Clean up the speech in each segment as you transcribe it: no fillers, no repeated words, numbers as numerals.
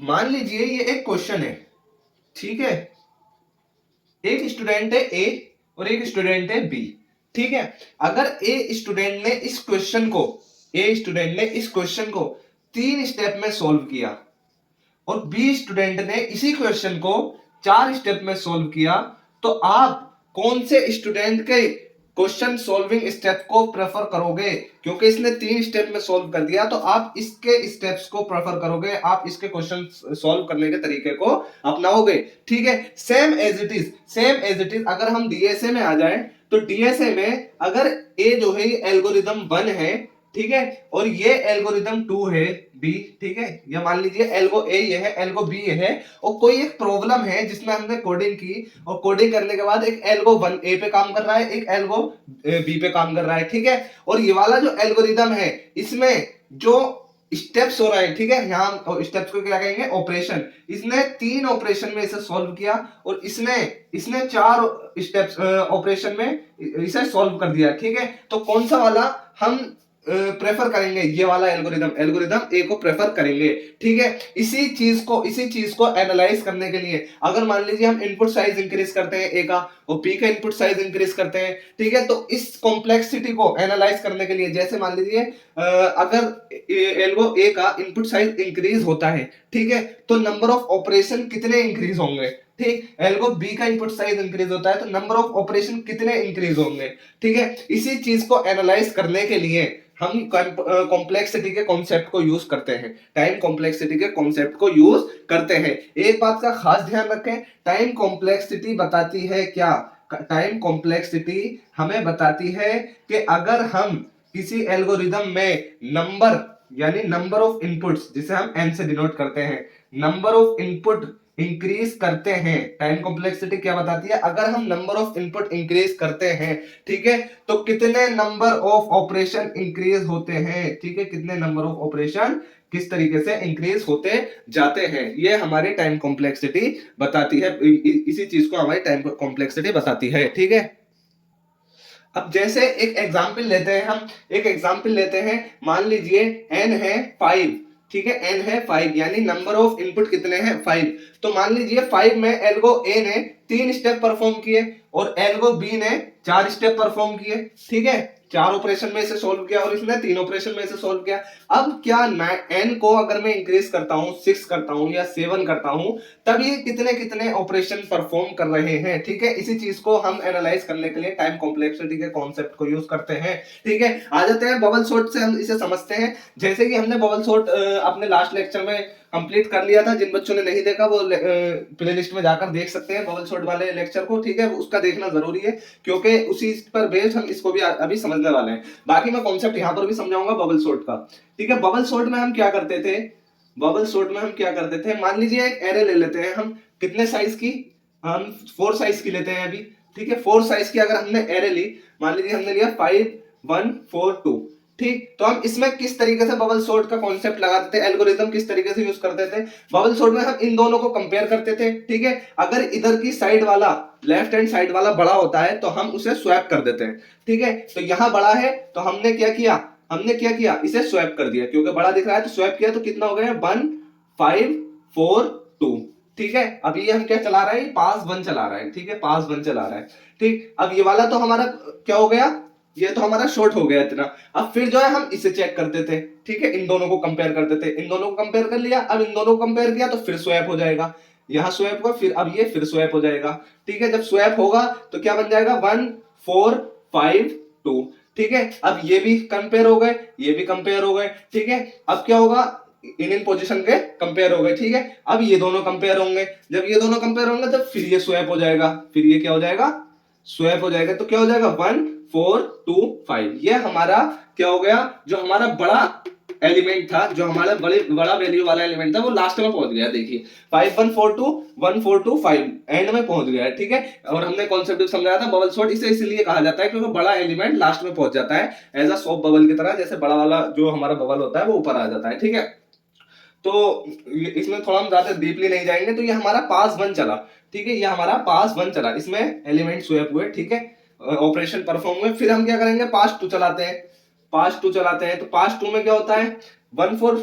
मान लीजिए ये एक क्वेश्चन है, ठीक है। एक स्टूडेंट है ए और एक स्टूडेंट है बी, ठीक है। अगर ए स्टूडेंट ने इस क्वेश्चन को 3 स्टेप में सॉल्व किया और बी स्टूडेंट ने इसी क्वेश्चन को 4 स्टेप में सॉल्व किया, तो आप कौन से स्टूडेंट के क्वेश्चन सॉल्विंग स्टेप को प्रेफर करोगे? क्योंकि इसने 3 स्टेप में सॉल्व कर दिया, तो आप इसके स्टेप्स को प्रेफर करोगे, आप इसके क्वेश्चन सॉल्व करने के तरीके को अपनाओगे, ठीक है। सेम एज इट इज अगर हम डीएसए में आ जाए, तो डीएसए में अगर ए जो है एल्गोरिदम 1 है, ठीक है, और ये एल्गोरिदम 2 है बी, ठीक है, या मान लीजिए एल्गो ए ये है, एल्गो बी ये है, और कोई एक प्रॉब्लम है जिसमें हमने कोडिंग की, और कोडिंग करने के बाद एक एल्गो 1 ए पे काम कर रहा है, एक एल्गो बी पे काम कर रहा है, ठीक है। और ये वाला जो एल्गोरिदम है, इसमें जो स्टेप्स हो रहा है, ठीक है, यहाँ स्टेप्स को क्या कहेंगे? ऑपरेशन। इसने 3 ऑपरेशन में इसे सॉल्व किया, और इसने इसने 4 स्टेप्स ऑपरेशन में इसे सॉल्व कर दिया, ठीक है। तो कौन सा वाला हम प्रेफर करेंगे? ये वाला एल्गोरिदम ए को प्रेफर करेंगे, ठीक है। इसी चीज को एनालाइज करने के लिए अगर मान लीजिए हम इनपुट साइज इंक्रीज करते हैं ए का, और बी का इनपुट साइज इंक्रीज करते हैं, ठीक है, तो इस कॉम्प्लेक्सिटी को एनालाइज करने के लिए, जैसे मान लीजिए अगर एल्गो ए का इनपुट साइज इंक्रीज होता है, ठीक है, तो नंबर ऑफ ऑपरेशन कितने इंक्रीज होंगे? ठीक, एल्गो बी का इनपुट साइज इंक्रीज होता है, तो नंबर ऑफ ऑपरेशन कितने इंक्रीज होंगे, ठीक है। इसी चीज को एनालाइज करने के लिए हम कॉम्प्लेक्सिटी के कॉन्सेप्ट को यूज करते हैं, टाइम कॉम्प्लेक्सिटी के कॉन्सेप्ट को यूज करते हैं। एक बात का खास ध्यान रखें, टाइम कॉम्प्लेक्सिटी बताती है क्या? टाइम कॉम्प्लेक्सिटी हमें बताती है कि अगर हम किसी एल्गोरिदम में नंबर, यानी नंबर ऑफ इनपुट्स, जिसे हम एन से डिनोट करते हैं, नंबर ऑफ इनपुट इंक्रीज करते हैं, टाइम कॉम्प्लेक्सिटी क्या बताती है? अगर हम नंबर ऑफ इनपुट इंक्रीज करते हैं, ठीक है, तो कितने नंबर ऑफ ऑपरेशन इंक्रीज होते हैं, ठीक है, कितने नंबर ऑफ ऑपरेशन किस तरीके से इंक्रीज होते जाते हैं, ये हमारी टाइम कॉम्प्लेक्सिटी बताती है। इसी चीज को हमारी टाइम कॉम्प्लेक्सिटी बताती है, ठीक है। अब जैसे एक एग्जाम्पल लेते हैं, मान लीजिए n है 5, ठीक है, n है 5, यानी नंबर ऑफ इनपुट कितने हैं? 5। तो मान लीजिए 5 में एल्गो ए ने 3 स्टेप परफॉर्म किए और एल्गो बी ने 4 स्टेप परफॉर्म किए, ठीक है, 4 ऑपरेशन में इसे सोल्व किया और इसने 3 ऑपरेशन में इसे सोल्व किया। अब क्या n को अगर मैं इंक्रीज करता हूं, 6 करता हूं या 7 करता हूं, तब ये कितने कितने ऑपरेशन परफॉर्म कर रहे हैं, ठीक है। इसी चीज को हम एनालाइज करने के लिए टाइम कॉम्प्लेक्सिटी के कॉन्सेप्ट को यूज करते हैं, ठीक है। आ जाते हैं बबल सॉर्ट से, हम इसे समझते हैं। जैसे कि हमने बबल सॉर्ट अपने लास्ट लेक्चर में कंप्लीट कर लिया था, जिन बच्चों ने नहीं देखा वो प्लेलिस्ट में जाकर देख सकते हैं बबल सॉर्ट वाले लेक्चर को, ठीक है, उसका देखना जरूरी है, क्योंकि उसी पर बेस्ड हम इसको भी अभी समझने वाले हैं। बाकी मैं कॉन्सेप्ट यहाँ पर भी समझाऊंगा बबल सॉर्ट का, ठीक है। बबल सॉर्ट में हम क्या करते थे, मान लीजिए एक एरे ले लेते हैं हम, कितने साइज की? हम 4 साइज की लेते हैं अभी, ठीक है। 4 साइज की अगर हमने एरे ली, मान लीजिए हमने लिया 5 1 4 2, ठीक, तो हम इसमें किस तरीके से बबल सॉर्ट का कॉन्सेप्ट लगाते थे, एल्गोरिथम किस तरीके से यूज करते थे? बबल सॉर्ट में हम इन दोनों को कंपेयर करते थे, ठीक है। अगर इधर की साइड वाला, लेफ्ट हैंड साइड वाला बड़ा होता है तो हम उसे स्वैप कर देते हैं, ठीक है। तो यहां बड़ा है तो हमने क्या किया, इसे स्वैप कर दिया, क्योंकि बड़ा दिख रहा है तो स्वैप किया, तो कितना हो गया? 1 5 4 2, ठीक है। अब ये हम क्या चला रहे हैं? पास 1 चला रहा है, ठीक है, पास 1 चला रहा है, ठीक। अब ये वाला तो हमारा क्या हो गया? ये तो हमारा शॉर्ट हो गया इतना। अब फिर जो है हम इसे चेक करते थे, ठीक है, इन दोनों को कंपेयर करते थे, इन दोनों को कंपेयर कर लिया, अब इन दोनों को कंपेयर किया तो फिर स्वैप हो जाएगा, यहां स्वैप हुआ, फिर अब ये फिर स्वैप हो जाएगा, ठीक है। जब स्वैप होगा तो क्या बन जाएगा? 1 4 5 2, ठीक है। अब ये भी कंपेयर हो गए, ये भी कंपेयर हो गए, ठीक है। अब क्या होगा? इन पोजीशन के कंपेयर हो गए, ठीक है। अब ये दोनों कंपेयर होंगे, जब ये दोनों कंपेयर होंगे तो फिर ये स्वैप हो जाएगा, फिर ये क्या हो जाएगा? स्वैप हो जाएगा, तो क्या हो जाएगा? 1 4 2 5। ये हमारा क्या हो गया? जो हमारा बड़ा एलिमेंट था, जो हमारा बड़ा वैल्यू वाला एलिमेंट था, वो लास्ट में पहुंच गया, देखिए 5 1 4 2 1 4 2 5 एंड में पहुंच गया, ठीक है। और हमने कॉन्सेप्ट समझाया था बबल सॉर्ट, इसे इसलिए कहा जाता है क्योंकि बड़ा एलिमेंट लास्ट में पहुंच जाता है, एज अ सॉफ्ट बबल की तरह, जैसे बड़ा वाला जो हमारा बबल होता है वो ऊपर आ जाता है, ठीक है। तो इसमें थोड़ा हम ज्यादा डीपली नहीं जाएंगे। तो ये हमारा पास 1 चला, ठीक है, ये हमारा पास 1 चला, इसमें एलिमेंट स्वैप हुए, ठीक है, ऑपरेशन परफॉर्म हुए। फिर हम क्या करेंगे? पास 2 चलाते हैं, तो पास 2 में क्या होता है? 1 4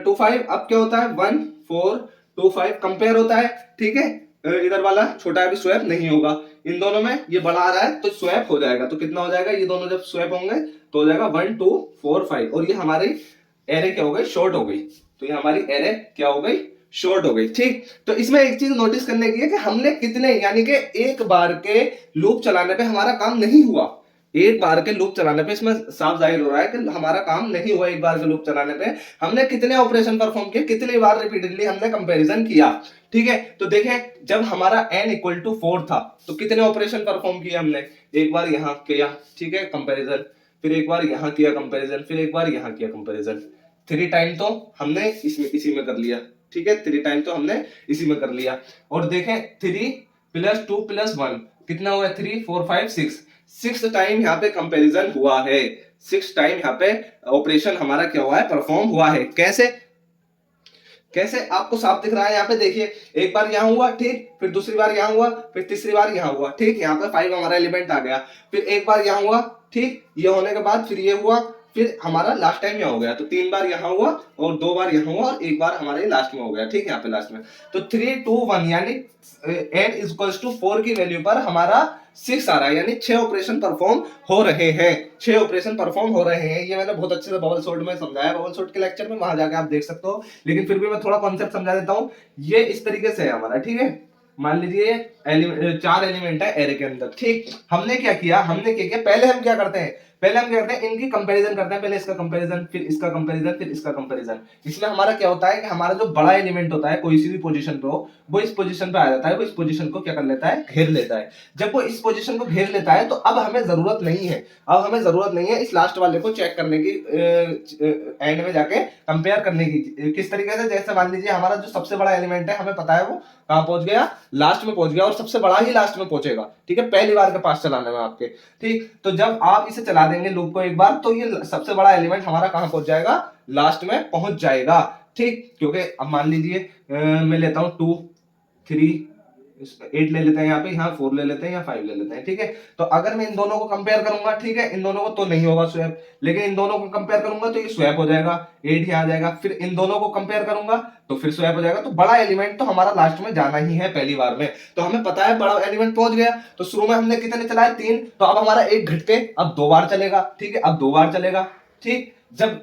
2 5। अब क्या होता है? 1 4 2 5 कंपेयर होता है, ठीक है। इधर वाला छोटा है, अभी स्वैप नहीं होगा। इन दोनों में ये बड़ा आ रहा है तो स्वैप हो जाएगा, तो कितना हो जाएगा, ये दोनों जब स्वैप होंगे तो हो जाएगा 1 2 4 5, और ये हमारी एरे क्या हो गई, शॉर्ट हो गई। तो ये हमारी एरे क्या हो गई, शॉर्ट हो गई, ठीक। तो इसमें एक चीज नोटिस करने की है कि हमने कितने, यानी कि एक बार के लूप चलाने पे हमारा काम नहीं हुआ। एक बार के लूप चलाने पे इसमें साफ जाहिर हो रहा है कि हमारा काम नहीं हुआ। एक बार के लूप चलाने पे हमने कितने ऑपरेशन परफॉर्म किए, कितनी बार रिपीटेडली हमने कंपैरिजन किया, ठीक है। तो देखें, जब हमारा n इक्वल टू 4 था तो कितने ऑपरेशन परफॉर्म किए हमने, एक बार यहां किया, ठीक है, कंपैरिजन, फिर एक बार यहां किया कंपैरिजन, फिर एक बार यहां किया कंपैरिजन। 3 टाइम तो हमने इसमें इसी में कर लिया, ठीक है, 3 टाइम तो हमने इसी में कर लिया। और देखें 3 + 2 + 1 कितना हुआ, 3 4 5 6, 6 टाइम यहाँ पे कंपैरिजन हुआ है, 6 टाइम यहाँ पे ऑपरेशन हमारा क्या हुआ है, परफॉर्म हुआ है। कैसे, कैसे आपको साफ दिख रहा है, यहाँ पे देखिए, एक बार यहाँ हुआ, ठीक, फिर दूसरी बार यहाँ हुआ, फिर तीसरी बार यहाँ हुआ, ठीक, यहाँ पे 5 हमारा एलिमेंट आ गया, फिर एक बार यहाँ हुआ, ठीक, ये होने के बाद फिर ये हुआ, फिर हमारा लास्ट टाइम यहाँ हो गया, तो 3 बार यहाँ हुआ और 2 बार यहाँ हुआ और एक बार हमारे लास्ट में हो गया, ठीक, यहाँ पे लास्ट में। तो 3 2 1 यानी n = 4 की वैल्यू पर हमारा 6 आ रहा है, यानी 6 ऑपरेशन परफॉर्म हो रहे हैं, 6 ऑपरेशन परफॉर्म हो रहे हैं। ये मैंने बहुत अच्छे से बबल सॉर्ट में समझाया, बबल सॉर्ट के लेक्चर में, वहां जाके आप देख सकते हो, लेकिन फिर भी मैं थोड़ा कॉन्सेप्ट समझा देता हूं। ये इस तरीके से है हमारा, ठीक है। मान लीजिए 4 एलिमेंट है एरे के अंदर, ठीक। हमने क्या किया, पहले हम क्या करते हैं, इनकी कंपैरिजन करते हैं, पहले इसका कंपैरिजन, फिर इसका कंपैरिजन, फिर इसका कंपैरिजन। इसमें हमारा क्या होता है कि हमारा जो बड़ा एलिमेंट होता है कोई सी भी पोजीशन पे हो, वो इस पोजीशन पे आ जाता है, वो इस पोजीशन को क्या कर लेता है, घेर लेता है। जब वो इस पोजीशन को घेर लेता है तो अब हमें जरूरत नहीं है, इस लास्ट वाले को चेक करने की, एंड में जाके कंपेयर करने की। किस तरीके से, जैसे मान लीजिए हमारा जो सबसे बड़ा एलिमेंट है, हमें पता है वो कहां पहुंच गया, लास्ट में पहुंच गया, और सबसे बड़ा ही लास्ट में पहुंचेगा, ठीक है, पहली बार के पास चलाने में आपके, ठीक। तो जब आप इसे चला देंगे लूप को एक बार, तो ये सबसे बड़ा एलिमेंट हमारा कहां पहुंच जाएगा, लास्ट में पहुंच जाएगा, ठीक। क्योंकि अब मान लीजिए मैं लेता हूं 2 3 8 ले लेते हैं, यहाँ पे, यहाँ 4 ले लेते हैं, यहाँ 5 ले लेते हैं, ठीक है। तो अगर मैं इन दोनों को कंपेयर करूंगा, ठीक है, इन दोनों को तो नहीं होगा स्वैप, लेकिन इन दोनों को कंपेयर करूंगा तो ये स्वैप हो जाएगा, 8 यहाँ आ जाएगा, फिर इन दोनों को कंपेयर करूंगा तो फिर स्वैप हो जाएगा। तो बड़ा एलिमेंट तो हमारा लास्ट में जाना ही है पहली बार में, तो हमें पता है बड़ा एलिमेंट पहुंच गया। तो शुरू में हमने कितने चलाए, 3, तो अब हमारा एक घट के अब 2 बार चलेगा, ठीक है, अब 2 बार चलेगा, ठीक। जब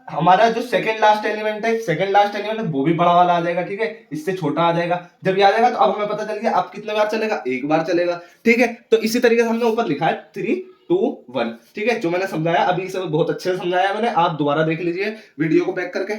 हमारा जो सेकंड लास्ट एलिमेंट है वो भी बड़ा वाला आ जाएगा, ठीक है, इससे छोटा आ जाएगा। जब ये आ जाएगा तो अब हमें पता चल गया अब कितने बार चलेगा, एक बार चलेगा, ठीक है। तो इसी तरीके से हमने ऊपर लिखा है 3 2 1, ठीक है, जो मैंने समझाया अभी इसे बहुत अच्छे से समझाया मैंने, आप दोबारा देख लीजिए वीडियो को बैक करके,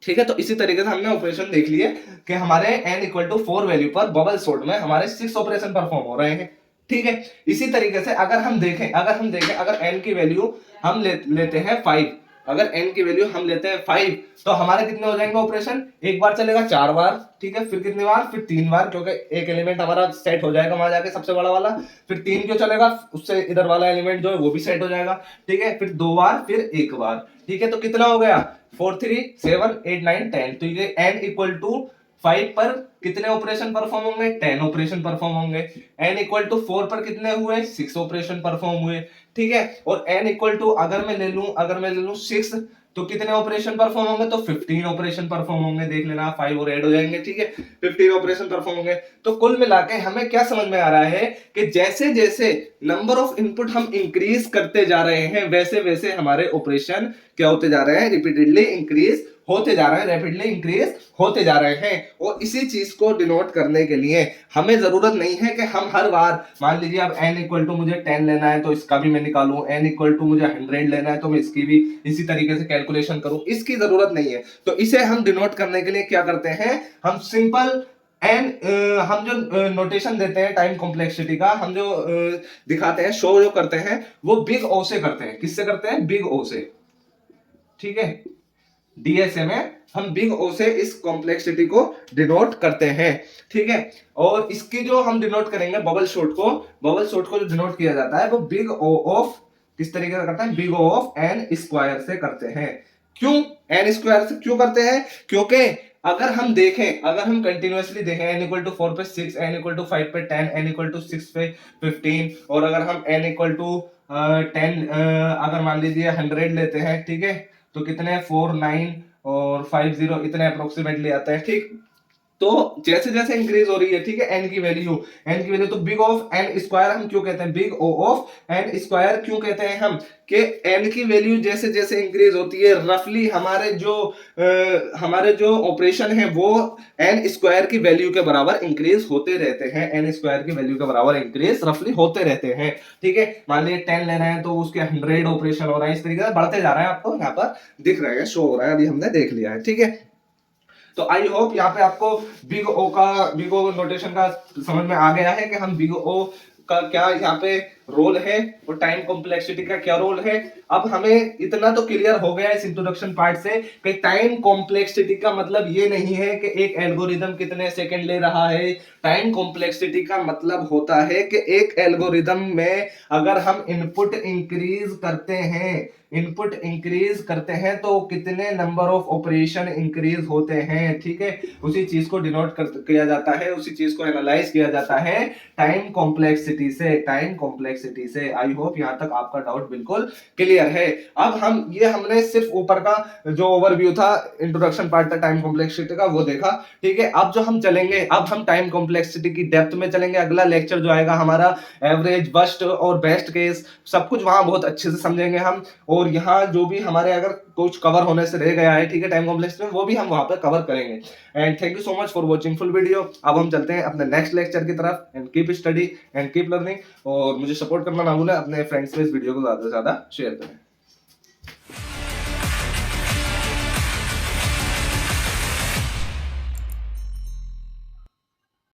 ठीक है। तो इसी तरीके से हमने ऑपरेशन देख लिए कि हमारे n = 4 वैल्यू पर बबल सॉर्ट में हमारे 6 ऑपरेशन परफॉर्म हो रहे हैं, ठीक है। इसी तरीके से अगर हम देखें अगर n की वैल्यू हम लेते हैं 5, अगर n की वैल्यू हम लेते हैं 5, तो हमारे कितने हो जाएंगे ऑपरेशन, एक बार चलेगा 4 बार, ठीक है, फिर कितनी बार, फिर 3 बार, क्योंकि एक एलिमेंट हमारा सेट हो जाएगा वहां जाके सबसे बड़ा वाला, फिर 3 क्यों चलेगा, उससे इधर वाला एलिमेंट जो है वो भी सेट हो जाएगा, ठीक है, फिर 2 बार, फिर 1 बार, ठीक है। तो कितना हो गया, 4 3 7 8 9 10। तो ये n = 5 पर कितने ऑपरेशन परफॉर्म होंगे, 10 ऑपरेशन परफॉर्म होंगे। n = 4 पर कितने हुए, 6 ऑपरेशन परफॉर्म हुए, ठीक है। और n = अगर मैं ले लूं 6, तो कितने ऑपरेशन परफॉर्म होंगे, तो 15 ऑपरेशन परफॉर्म होंगे, देख लेना 5 और ऐड हो जाएंगे, ठीक है, 15 ऑपरेशन परफॉर्म होंगे। तो कुल मिलाके हमें क्या समझ में आ रहा है कि जैसे जैसे नंबर ऑफ इनपुट हम इंक्रीज करते जा रहे हैं, वैसे वैसे हमारे ऑपरेशन क्या होते जा रहे हैं, रिपीटेडली इंक्रीज होते जा रहे हैं, रैपिडली इंक्रीज होते जा रहे हैं। और इसी चीज को डिनोट करने के लिए हमें जरूरत नहीं है कि हम हर बार, मान लीजिए अब n = मुझे 10 लेना है तो इसका भी मैं निकालूं, n = मुझे 100 लेना है तो मैं इसकी भी इसी तरीके से कैलकुलेशन करूं, इसकी जरूरत नहीं है। तो इसे हम डिनोट करने के लिए क्या करते हैं, हम सिंपल हम जो नोटेशन देते हैं टाइम कॉम्प्लेक्सिटी का, हम जो दिखाते हैं, शो जो करते हैं, वो बिग ओ से करते हैं। किससे करते हैं, बिग ओ से, ठीक है। डीएसए में हम बिग ओ से इस कॉम्प्लेक्सिटी को डिनोट करते हैं, ठीक है। और इसकी जो हम डिनोट करेंगे बबल शॉट को जो डिनोट किया जाता है वो बिग ओ ऑफ, किस तरीके से करते हैं, बिग ओ ऑफ n² से करते हैं। क्यों n² से क्यों करते हैं, क्योंकि अगर हम कंटिन्यूअसली देखें, n = 4 पे 6, n = 5 पे 10, n = 6 पे 15, और अगर हम n = 10 अगर मान लीजिए 100 लेते हैं, ठीक है, तो कितने 4 9 और 5 0 इतने अप्रोक्सीमेटली आते हैं, ठीक। तो जैसे जैसे इंक्रीज हो रही है, ठीक है, एन की वैल्यू, तो बिग ऑफ एन स्क्वायर हम क्यों कहते हैं, big O of n square क्यों कहते हैं हम, कि एन की वैल्यू जैसे जैसे इंक्रीज होती है, रफली हमारे जो ऑपरेशन है वो एन स्क्वायर की वैल्यू के बराबर इंक्रीज होते रहते हैं, एन स्क्वायर की वैल्यू के बराबर इंक्रीज रफली होते रहते हैं, ठीक है। मान लीजिए 10 ले रहे हैं तो उसके 100 ऑपरेशन हो रहा है, इस तरीके से बढ़ते जा रहे हैं, आपको यहाँ पर दिख रहे हैं, शो हो रहा है, अभी हमने देख लिया है, ठीक है। तो आई होप यहाँ पे आपको बिग ओ नोटेशन का समझ में आ गया है कि हम बिग ओ का क्या यहाँ पे रोल है और टाइम कॉम्प्लेक्सिटी का क्या रोल है। अब हमें इतना तो क्लियर हो गया इस इंट्रोडक्शन पार्ट से कि टाइम कॉम्प्लेक्सिटी का मतलब ये नहीं है कि एक एल्गोरिदम कितने सेकंड ले रहा है। टाइम कॉम्प्लेक्सिटी का मतलब होता है कि एक एल्गोरिदम में अगर हम इनपुट इंक्रीज करते हैं तो कितने नंबर ऑफ ऑपरेशन इंक्रीज होते हैं, ठीक है। उसी चीज को डिनोट किया जाता है, उसी चीज को एनालाइज किया जाता है टाइम कॉम्प्लेक्सिटी से। आई होप यहाँ तक आपका डाउट बिल्कुल क्लियर है। अब हमने सिर्फ ऊपर का जो ओवरव्यू था, इंट्रोडक्शन पार्ट था टाइम कॉम्प्लेक्सिटी का, वो देखा, ठीक है। अब जो हम चलेंगे, अब हम टाइम कॉम्प्लेक्सिटी की डेप्थ में चलेंगे। अगला लेक्चर जो आएगा हमारा एवरेज, वर्स्ट और बेस्ट केस, सब कुछ वहां बहुत अच्छे से समझेंगे हम। और यहाँ जो भी हमारे अगर कुछ कवर होने से रह गया है, ठीक है, टाइम कॉम्प्लेक्सिटी में, वो भी हम वहां पर कवर करेंगे। And thank you so much for watching full video. अब हम चलते हैं अपने नेक्स्ट लेक्चर की तरफ। And keep study and keep learning, और मुझे सपोर्ट करना ना भूलें, अपने फ्रेंड्स में इस वीडियो को ज्यादा से ज्यादा शेयर करें।